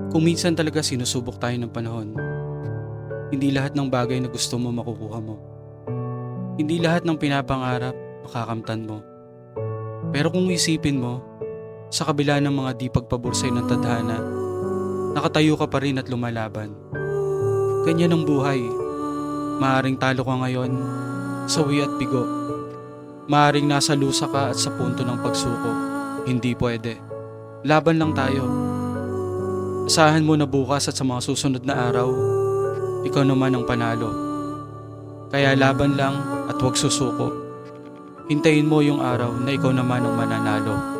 Kung minsan talaga sinusubok tayo ng panahon, hindi lahat ng bagay na gusto mo makukuha mo. Hindi lahat ng pinapangarap makakamtan mo. Pero kung isipin mo, sa kabila ng mga di pagpabor sa'yo ng tadhana, nakatayo ka pa rin at lumalaban. Ganyan ang buhay. Maaring talo ka ngayon, sawi at bigo. Maaring nasa lusa ka at sa punto ng pagsuko. Hindi pwede. Laban lang tayo. Asahan mo na bukas at sa mga susunod na araw, ikaw naman ang panalo. Kaya laban lang at huwag susuko. Hintayin mo yung araw na ikaw naman ang mananalo.